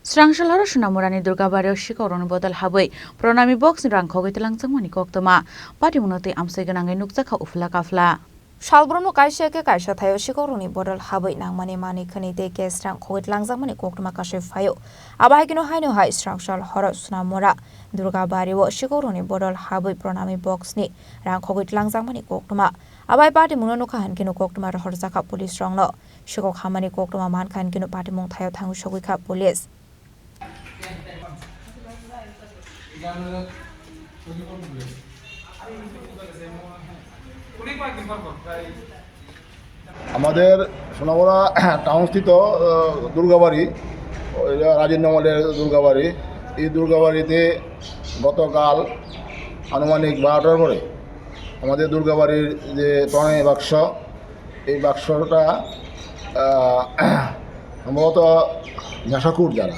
Srangsal horo Sonamura ni Durgabari Sikokrokni Bodol Habwi Pranami Boxni Khogwi Twlangjakmani Koktwma Patimungno Amchai Gwnangwi Nukjakha Uphla Kaphla Shalbrono kaisa ke kaisa thayo Sikokrokni Bodol Habwi nangmani mani khani te ke Srang Khogwi Twlangjakmani Koktwma kashe phayo abai kino haino hai Srangsal horo Sonamura Durgabari wo Sikokrokni Bodol Habwi Pranami Boxni rang Khogwi Twlangjakmani Koktwma abai Patimungno nukhan kino Koktwma ro horjaka police rongno Sikokrokni Koktwma man khan kino Patimung thayo thangu shogwi kha police আমাদের সোনামুড়া টাউনস্থিত দুর্গাবাড়ি রাজেন্দ্র মলের দুর্গাবাড়ি এই দুর্গাবাড়িতে গতকাল আনুমানিক 12টার পরে আমাদের দুর্গাবাড়ির যে প্রণয় বাক্স এই বাক্সটা সম্ভবত নেশাখোর যারা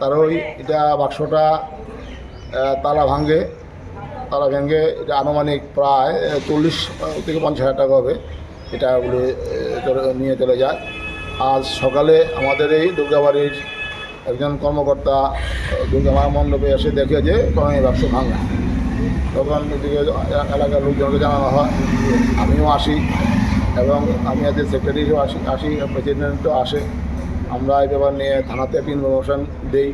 তারই এটা বাক্সটা তালা ভেঙে এটা আনুমানিক প্রায় 40 থেকে 50 হাজার টাকা হবে এটা নিয়ে চলে যায়। আজ সকালে আমাদের এই দুর্গাবাড়ির একজন কর্মকর্তা দুর্গা মণ্ডপে এসে দেখে যে প্রণয় বাক্স ভাঙা, তখন এদিকে এলাকার লোকজনকে জানানো হয়, আমিও আসি এবং আমি আজকে সেক্রেটারিও আসি প্রেসিডেন্টও আসে। আমরা এই ব্যাপার নিয়ে থানাতে একটা ইনফরমেশন দিই,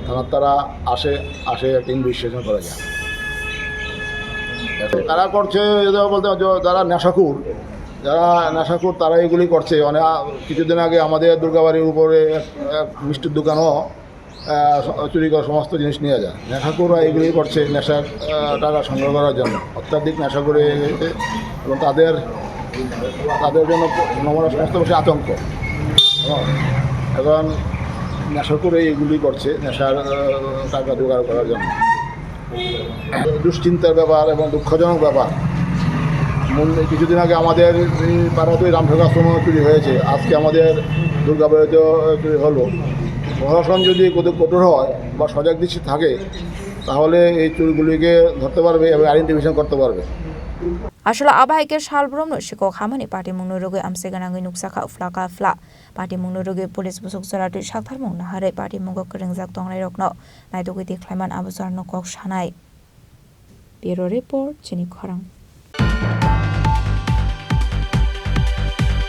থানার তারা আসে একটা ইনভেস্টিগেশন করা যায়। তারা করছে বলতে যারা নেশাখোর তারা এগুলি করছে। অনেক কিছুদিন আগে আমাদের দুর্গাবাড়ির উপরে মিষ্টির দোকানও চুরি করে সমস্ত জিনিস নিয়ে যায়। নেশাখোররা এগুলি করছে নেশার টাকা সংগ্রহ করার জন্য, অত্যাধিক নেশা করে গেছে এবং তাদের জন্য আমরা সমস্ত বেশি আতঙ্ক। এখন নেশা করে এগুলি করছে নেশার টাকা জোগাড় করার জন্য। দুশ্চিন্তার ব্যাপার এবং দুঃখজনক ব্যাপার। কিছুদিন আগে আমাদের পাড়াতেই রামঠোকাশ্রম চুরি হয়েছে, আজকে আমাদের দুর্গাবাড়িতেও চুরি হলো। প্রশাসন যদি কঠোর হয় বা সজাগ দৃষ্টি থাকে তাহলে এই চুরিগুলিকে ধরতে পারবে এবং আইডেন্টিফিকেশন করতে পারবে। Ashala abai ke Shalbrono Sikokrokni Patimungno roge Amchai Gwnangwi Nukjakha Uphla Kaphla Patimungno roge police busuk saratu saktharmung nahare Patimungno Khorang tonglai rokno naidogwi deklaiman abusar nokok sanai. Bureau report Chini Khorang.